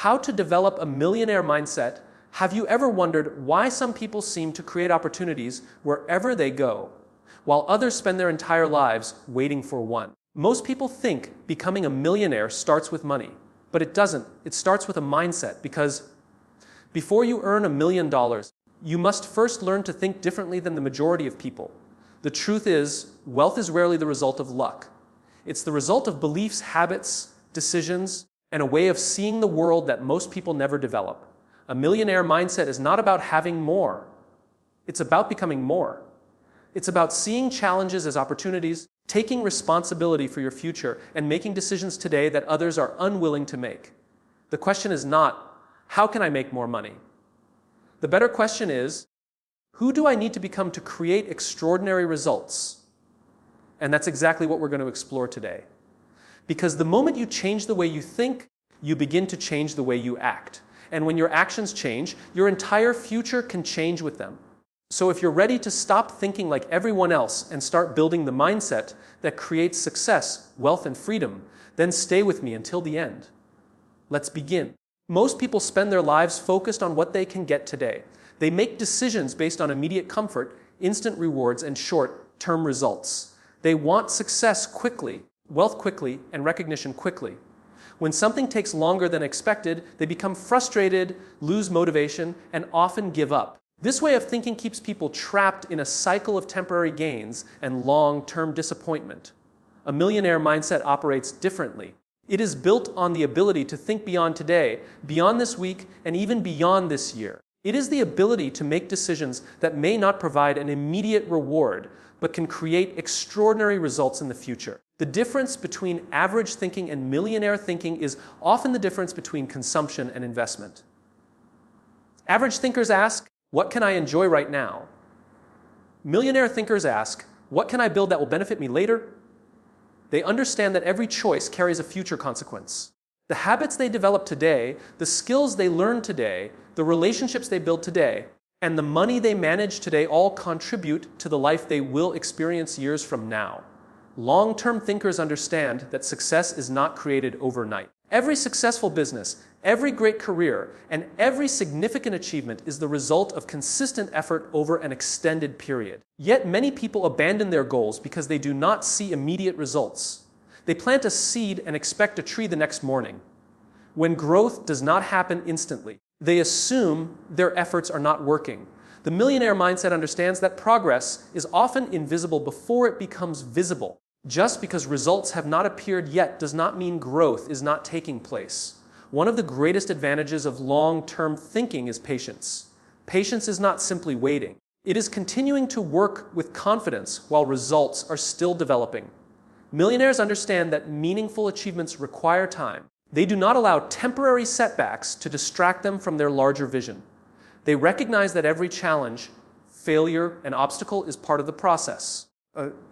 How to develop a millionaire mindset. Have you ever wondered why some people seem to create opportunities wherever they go, while others spend their entire lives waiting for one? Most people think becoming a millionaire starts with money, but it doesn't. It starts with a mindset, because before you earn $1 million, you must first learn to think differently than the majority of people. The truth is, wealth is rarely the result of luck. It's the result of beliefs, habits, decisions, and a way of seeing the world that most people never develop. A millionaire mindset is not about having more. It's about becoming more. It's about seeing challenges as opportunities, taking responsibility for your future, and making decisions today that others are unwilling to make. The question is not, how can I make more money? The better question is, who do I need to become to create extraordinary results? And that's exactly what we're going to explore today. Because the moment you change the way you think, you begin to change the way you act. And when your actions change, your entire future can change with them. So if you're ready to stop thinking like everyone else and start building the mindset that creates success, wealth, and freedom, then stay with me until the end. Let's begin. Most people spend their lives focused on what they can get today. They make decisions based on immediate comfort, instant rewards, and short-term results. They want success quickly, wealth quickly, and recognition quickly. When something takes longer than expected, they become frustrated, lose motivation, and often give up. This way of thinking keeps people trapped in a cycle of temporary gains and long-term disappointment. A millionaire mindset operates differently. It is built on the ability to think beyond today, beyond this week, and even beyond this year. It is the ability to make decisions that may not provide an immediate reward, but can create extraordinary results in the future. The difference between average thinking and millionaire thinking is often the difference between consumption and investment. Average thinkers ask, what can I enjoy right now? Millionaire thinkers ask, what can I build that will benefit me later? They understand that every choice carries a future consequence. The habits they develop today, the skills they learn today, the relationships they build today, and the money they manage today all contribute to the life they will experience years from now. Long-term thinkers understand that success is not created overnight. Every successful business, every great career, and every significant achievement is the result of consistent effort over an extended period. Yet many people abandon their goals because they do not see immediate results. They plant a seed and expect a tree the next morning. When growth does not happen instantly, they assume their efforts are not working. The millionaire mindset understands that progress is often invisible before it becomes visible. Just because results have not appeared yet does not mean growth is not taking place. One of the greatest advantages of long-term thinking is patience. Patience is not simply waiting. It is continuing to work with confidence while results are still developing. Millionaires understand that meaningful achievements require time. They do not allow temporary setbacks to distract them from their larger vision. They recognize that every challenge, failure, and obstacle is part of the process.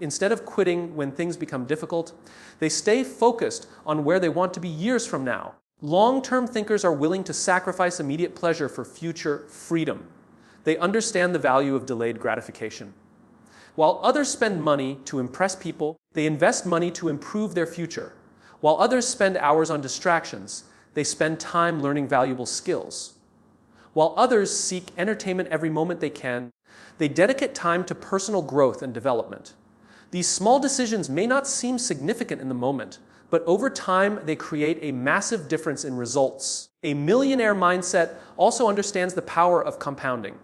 Instead of quitting when things become difficult, they stay focused on where they want to be years from now. Long-term thinkers are willing to sacrifice immediate pleasure for future freedom. They understand the value of delayed gratification. While others spend money to impress people, they invest money to improve their future. While others spend hours on distractions, they spend time learning valuable skills. While others seek entertainment every moment they can, they dedicate time to personal growth and development. These small decisions may not seem significant in the moment, but over time they create a massive difference in results. A millionaire mindset also understands the power of compounding.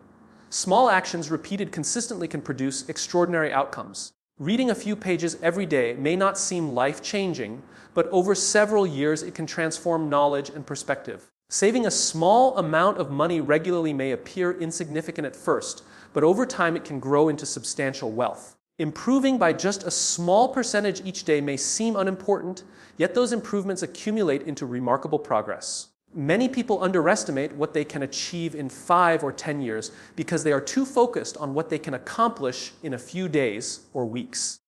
Small actions repeated consistently can produce extraordinary outcomes. Reading a few pages every day may not seem life-changing, but over several years it can transform knowledge and perspective. Saving a small amount of money regularly may appear insignificant at first, but over time it can grow into substantial wealth. Improving by just a small percentage each day may seem unimportant, yet those improvements accumulate into remarkable progress. Many people underestimate what they can achieve in 5 or 10 years because they are too focused on what they can accomplish in a few days or weeks.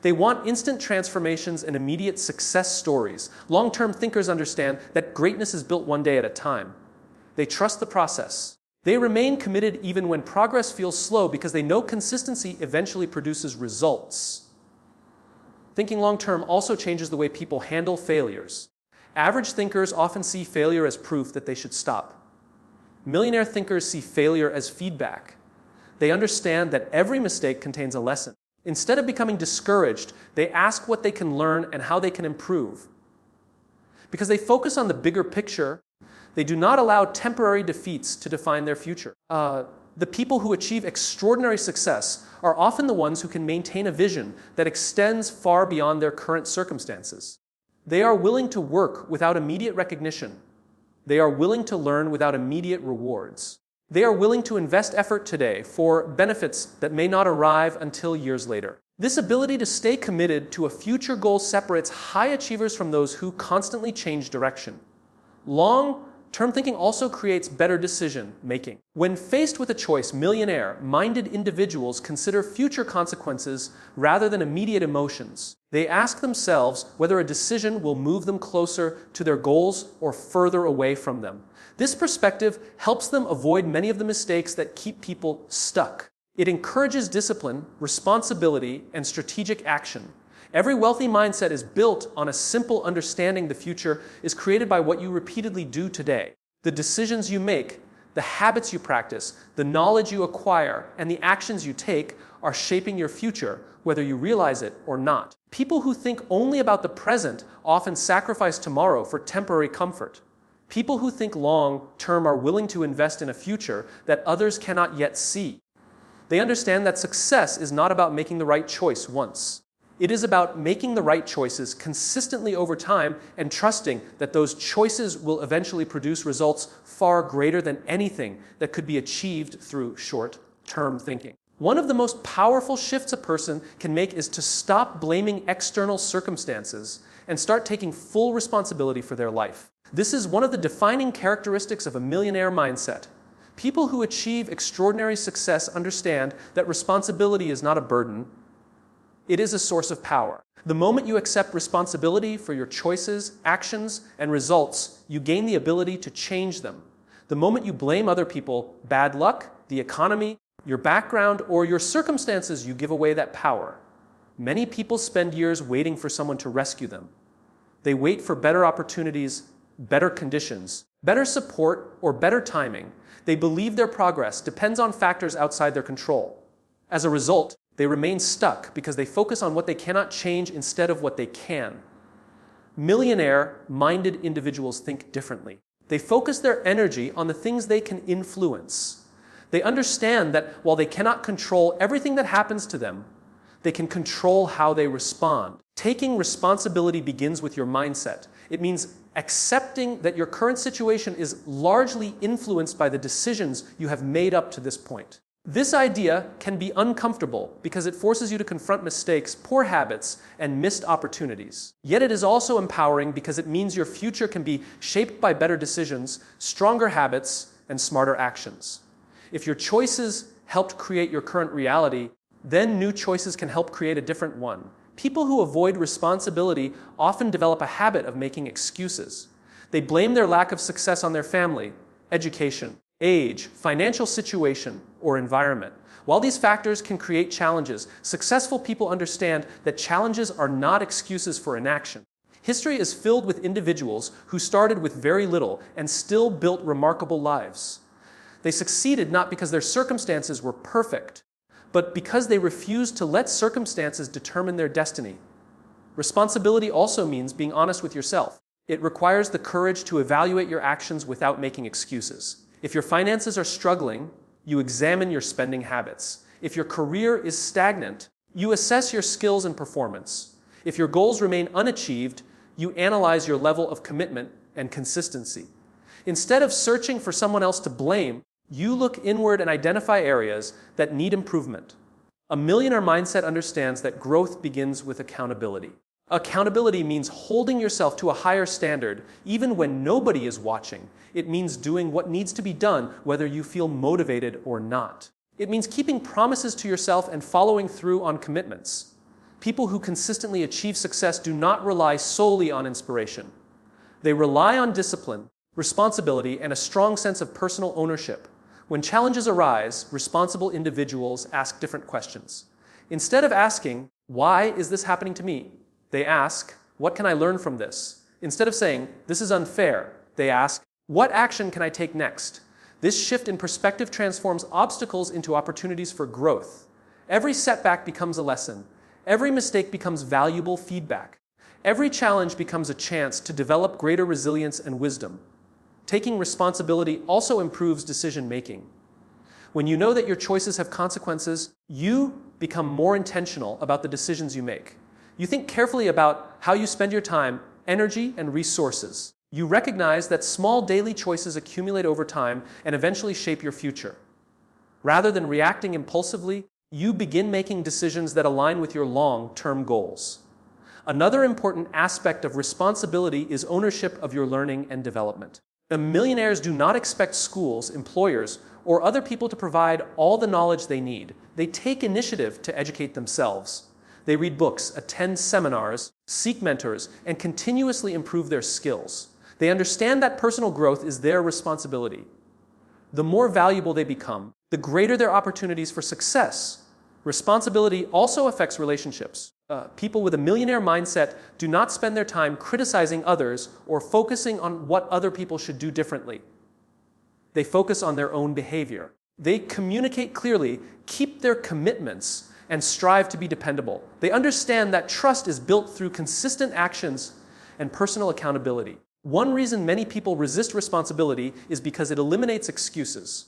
They want instant transformations and immediate success stories. Long-term thinkers understand that greatness is built one day at a time. They trust the process. They remain committed even when progress feels slow because they know consistency eventually produces results. Thinking long-term also changes the way people handle failures. Average thinkers often see failure as proof that they should stop. Millionaire thinkers see failure as feedback. They understand that every mistake contains a lesson. Instead of becoming discouraged, they ask what they can learn and how they can improve. Because they focus on the bigger picture, they do not allow temporary defeats to define their future. The people who achieve extraordinary success are often the ones who can maintain a vision that extends far beyond their current circumstances. They are willing to work without immediate recognition. They are willing to learn without immediate rewards. They are willing to invest effort today for benefits that may not arrive until years later. This ability to stay committed to a future goal separates high achievers from those who constantly change direction. Long-term thinking also creates better decision-making. When faced with a choice, millionaire-minded individuals consider future consequences rather than immediate emotions. They ask themselves whether a decision will move them closer to their goals or further away from them. This perspective helps them avoid many of the mistakes that keep people stuck. It encourages discipline, responsibility, and strategic action. Every wealthy mindset is built on a simple understanding the future is created by what you repeatedly do today. The decisions you make, the habits you practice, the knowledge you acquire, and the actions you take are shaping your future, whether you realize it or not. People who think only about the present often sacrifice tomorrow for temporary comfort. People who think long-term are willing to invest in a future that others cannot yet see. They understand that success is not about making the right choice once. It is about making the right choices consistently over time and trusting that those choices will eventually produce results far greater than anything that could be achieved through short-term thinking. One of the most powerful shifts a person can make is to stop blaming external circumstances and start taking full responsibility for their life. This is one of the defining characteristics of a millionaire mindset. People who achieve extraordinary success understand that responsibility is not a burden. It is a source of power. The moment you accept responsibility for your choices, actions, and results, you gain the ability to change them. The moment you blame other people, bad luck, the economy, your background, or your circumstances, you give away that power. Many people spend years waiting for someone to rescue them. They wait for better opportunities, better conditions, better support, or better timing. They believe their progress depends on factors outside their control. As a result, they remain stuck because they focus on what they cannot change instead of what they can. Millionaire-minded individuals think differently. They focus their energy on the things they can influence. They understand that while they cannot control everything that happens to them, they can control how they respond. Taking responsibility begins with your mindset. It means accepting that your current situation is largely influenced by the decisions you have made up to this point. This idea can be uncomfortable because it forces you to confront mistakes, poor habits, and missed opportunities. Yet it is also empowering because it means your future can be shaped by better decisions, stronger habits, and smarter actions. If your choices helped create your current reality, then new choices can help create a different one. People who avoid responsibility often develop a habit of making excuses. They blame their lack of success on their family, education, age, financial situation, or environment. While these factors can create challenges, successful people understand that challenges are not excuses for inaction. History is filled with individuals who started with very little and still built remarkable lives. They succeeded not because their circumstances were perfect, but because they refused to let circumstances determine their destiny. Responsibility also means being honest with yourself. It requires the courage to evaluate your actions without making excuses. If your finances are struggling, you examine your spending habits. If your career is stagnant, you assess your skills and performance. If your goals remain unachieved, you analyze your level of commitment and consistency. Instead of searching for someone else to blame, you look inward and identify areas that need improvement. A millionaire mindset understands that growth begins with accountability. Accountability means holding yourself to a higher standard, even when nobody is watching. It means doing what needs to be done, whether you feel motivated or not. It means keeping promises to yourself and following through on commitments. People who consistently achieve success do not rely solely on inspiration. They rely on discipline, responsibility, and a strong sense of personal ownership. When challenges arise, responsible individuals ask different questions. Instead of asking, "Why is this happening to me?" they ask, "What can I learn from this?" Instead of saying, "This is unfair," they ask, "What action can I take next?" This shift in perspective transforms obstacles into opportunities for growth. Every setback becomes a lesson. Every mistake becomes valuable feedback. Every challenge becomes a chance to develop greater resilience and wisdom. Taking responsibility also improves decision-making. When you know that your choices have consequences, you become more intentional about the decisions you make. You think carefully about how you spend your time, energy, and resources. You recognize that small daily choices accumulate over time and eventually shape your future. Rather than reacting impulsively, you begin making decisions that align with your long-term goals. Another important aspect of responsibility is ownership of your learning and development. Millionaires do not expect schools, employers, or other people to provide all the knowledge they need. They take initiative to educate themselves. They read books, attend seminars, seek mentors, and continuously improve their skills. They understand that personal growth is their responsibility. The more valuable they become, the greater their opportunities for success. Responsibility also affects relationships. People with a millionaire mindset do not spend their time criticizing others or focusing on what other people should do differently. They focus on their own behavior. They communicate clearly, keep their commitments, and strive to be dependable. They understand that trust is built through consistent actions and personal accountability. One reason many people resist responsibility is because it eliminates excuses.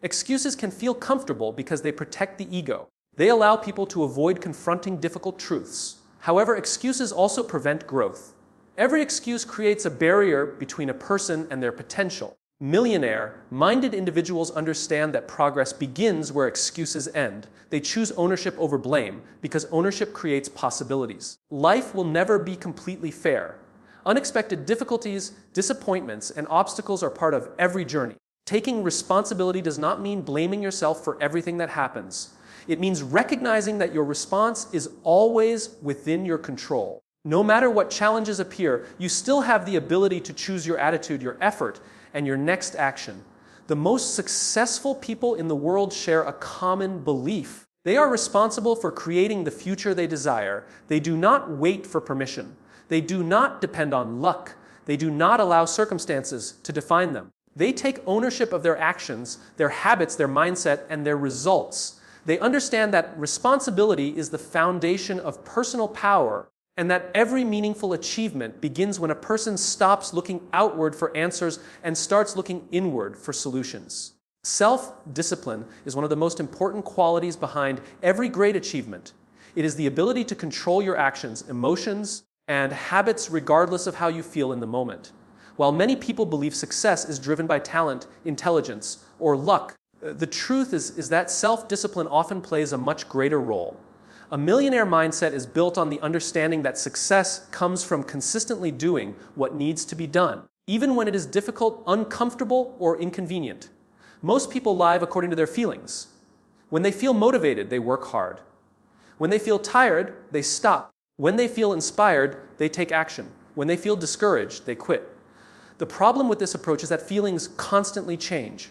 Excuses can feel comfortable because they protect the ego. They allow people to avoid confronting difficult truths. However, excuses also prevent growth. Every excuse creates a barrier between a person and their potential. Millionaire-minded individuals understand that progress begins where excuses end. They choose ownership over blame because ownership creates possibilities. Life will never be completely fair. Unexpected difficulties, disappointments, and obstacles are part of every journey. Taking responsibility does not mean blaming yourself for everything that happens. It means recognizing that your response is always within your control. No matter what challenges appear, you still have the ability to choose your attitude, your effort, and your next action. The most successful people in the world share a common belief. They are responsible for creating the future they desire. They do not wait for permission. They do not depend on luck. They do not allow circumstances to define them. They take ownership of their actions, their habits, their mindset, and their results. They understand that responsibility is the foundation of personal power, and that every meaningful achievement begins when a person stops looking outward for answers and starts looking inward for solutions. Self-discipline is one of the most important qualities behind every great achievement. It is the ability to control your actions, emotions, and habits regardless of how you feel in the moment. While many people believe success is driven by talent, intelligence, or luck, the truth is that self-discipline often plays a much greater role. A millionaire mindset is built on the understanding that success comes from consistently doing what needs to be done, even when it is difficult, uncomfortable, or inconvenient. Most people live according to their feelings. When they feel motivated, they work hard. When they feel tired, they stop. When they feel inspired, they take action. When they feel discouraged, they quit. The problem with this approach is that feelings constantly change.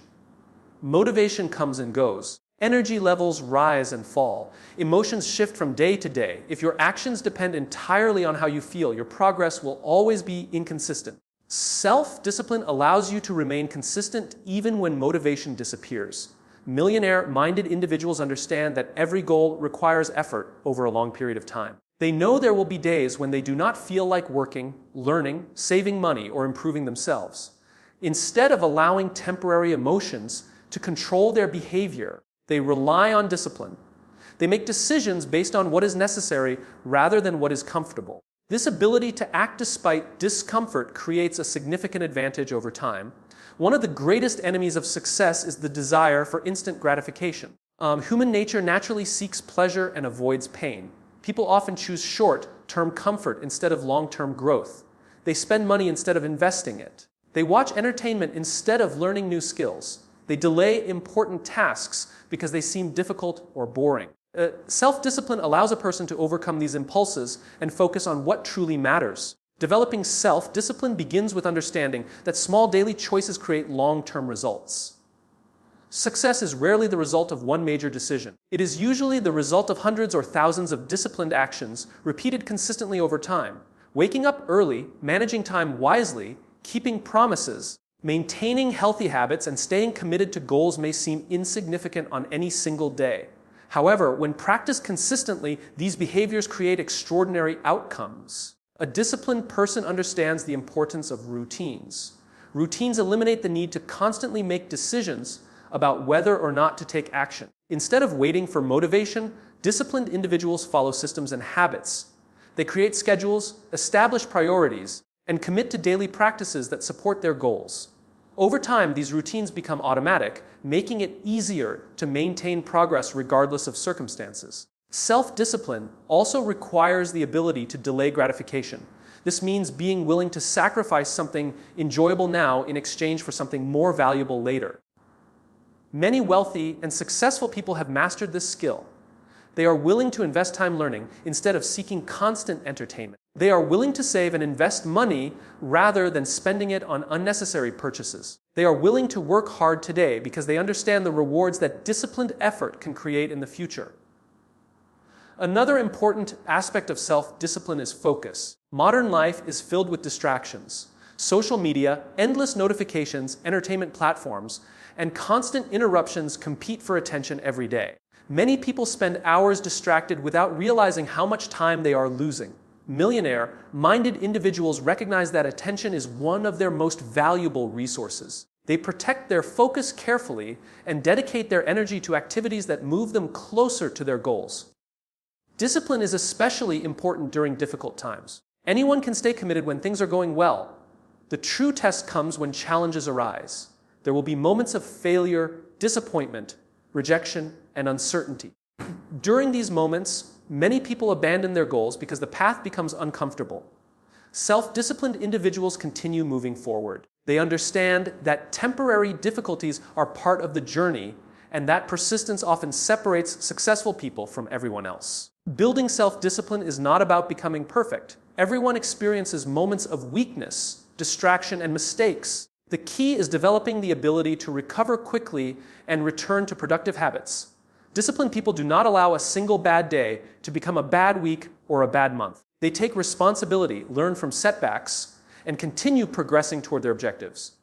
Motivation comes and goes. Energy levels rise and fall. Emotions shift from day to day. If your actions depend entirely on how you feel, your progress will always be inconsistent. Self-discipline allows you to remain consistent even when motivation disappears. Millionaire-minded individuals understand that every goal requires effort over a long period of time. They know there will be days when they do not feel like working, learning, saving money, or improving themselves. Instead of allowing temporary emotions to control their behavior, they rely on discipline. They make decisions based on what is necessary rather than what is comfortable. This ability to act despite discomfort creates a significant advantage over time. One of the greatest enemies of success is the desire for instant gratification. Human nature naturally seeks pleasure and avoids pain. People often choose short-term comfort instead of long-term growth. They spend money instead of investing it. They watch entertainment instead of learning new skills. They delay important tasks because they seem difficult or boring. Self-discipline allows a person to overcome these impulses and focus on what truly matters. Developing self-discipline begins with understanding that small daily choices create long-term results. Success is rarely the result of one major decision. It is usually the result of hundreds or thousands of disciplined actions repeated consistently over time. Waking up early, managing time wisely, keeping promises, maintaining healthy habits, and staying committed to goals may seem insignificant on any single day. However, when practiced consistently, these behaviors create extraordinary outcomes. A disciplined person understands the importance of routines. Routines eliminate the need to constantly make decisions about whether or not to take action. Instead of waiting for motivation, disciplined individuals follow systems and habits. They create schedules, establish priorities, and commit to daily practices that support their goals. Over time, these routines become automatic, making it easier to maintain progress regardless of circumstances. Self-discipline also requires the ability to delay gratification. This means being willing to sacrifice something enjoyable now in exchange for something more valuable later. Many wealthy and successful people have mastered this skill. They are willing to invest time learning instead of seeking constant entertainment. They are willing to save and invest money rather than spending it on unnecessary purchases. They are willing to work hard today because they understand the rewards that disciplined effort can create in the future. Another important aspect of self-discipline is focus. Modern life is filled with distractions. Social media, endless notifications, entertainment platforms, and constant interruptions compete for attention every day. Many people spend hours distracted without realizing how much time they are losing. Millionaire-minded individuals recognize that attention is one of their most valuable resources. They protect their focus carefully and dedicate their energy to activities that move them closer to their goals. Discipline is especially important during difficult times. Anyone can stay committed when things are going well. The true test comes when challenges arise. There will be moments of failure, disappointment, rejection, and uncertainty. During these moments, many people abandon their goals because the path becomes uncomfortable. Self-disciplined individuals continue moving forward. They understand that temporary difficulties are part of the journey and that persistence often separates successful people from everyone else. Building self-discipline is not about becoming perfect. Everyone experiences moments of weakness, distraction, and mistakes. The key is developing the ability to recover quickly and return to productive habits. Disciplined people do not allow a single bad day to become a bad week or a bad month. They take responsibility, learn from setbacks, and continue progressing toward their objectives.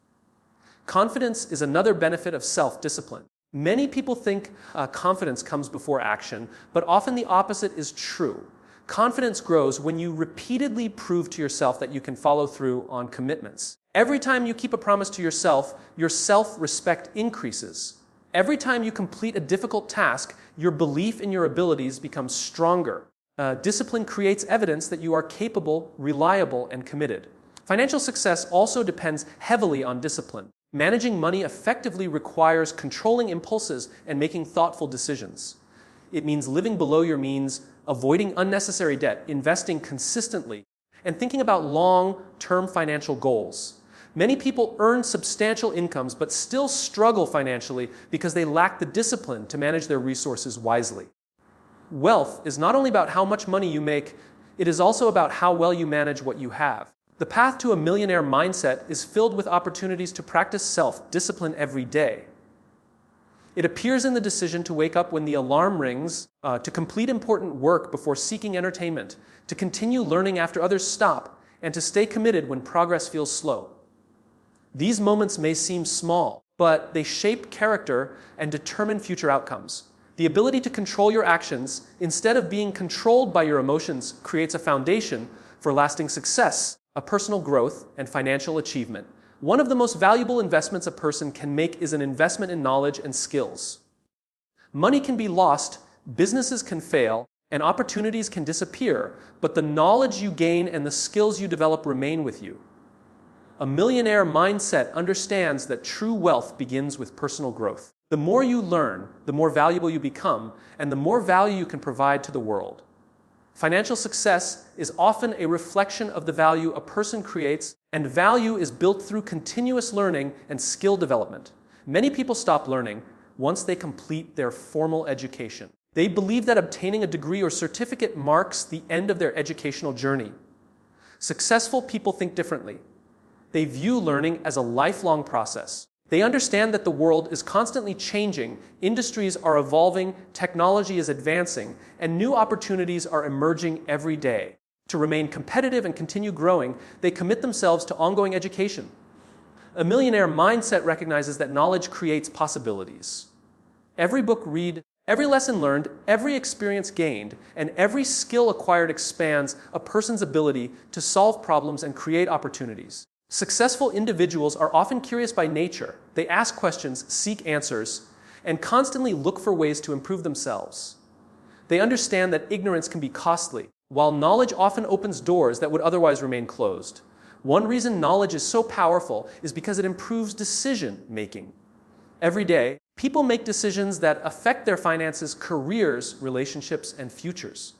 Confidence is another benefit of self-discipline. Many people think confidence comes before action, but often the opposite is true. Confidence grows when you repeatedly prove to yourself that you can follow through on commitments. Every time you keep a promise to yourself, your self-respect increases. Every time you complete a difficult task, your belief in your abilities becomes stronger. Discipline creates evidence that you are capable, reliable, and committed. Financial success also depends heavily on discipline. Managing money effectively requires controlling impulses and making thoughtful decisions. It means living below your means, avoiding unnecessary debt, investing consistently, and thinking about long-term financial goals. Many people earn substantial incomes but still struggle financially because they lack the discipline to manage their resources wisely. Wealth is not only about how much money you make, it is also about how well you manage what you have. The path to a millionaire mindset is filled with opportunities to practice self-discipline every day. It appears in the decision to wake up when the alarm rings, to complete important work before seeking entertainment, to continue learning after others stop, and to stay committed when progress feels slow. These moments may seem small, but they shape character and determine future outcomes. The ability to control your actions instead of being controlled by your emotions creates a foundation for lasting success, a personal growth, and financial achievement. One of the most valuable investments a person can make is an investment in knowledge and skills. Money can be lost, businesses can fail, and opportunities can disappear, but the knowledge you gain and the skills you develop remain with you. A millionaire mindset understands that true wealth begins with personal growth. The more you learn, the more valuable you become, and the more value you can provide to the world. Financial success is often a reflection of the value a person creates, and value is built through continuous learning and skill development. Many people stop learning once they complete their formal education. They believe that obtaining a degree or certificate marks the end of their educational journey. Successful people think differently. They view learning as a lifelong process. They understand that the world is constantly changing, industries are evolving, technology is advancing, and new opportunities are emerging every day. To remain competitive and continue growing, they commit themselves to ongoing education. A millionaire mindset recognizes that knowledge creates possibilities. Every book read, every lesson learned, every experience gained, and every skill acquired expands a person's ability to solve problems and create opportunities. Successful individuals are often curious by nature. They ask questions, seek answers, and constantly look for ways to improve themselves. They understand that ignorance can be costly, while knowledge often opens doors that would otherwise remain closed. One reason knowledge is so powerful is because it improves decision-making. Every day, people make decisions that affect their finances, careers, relationships, and futures.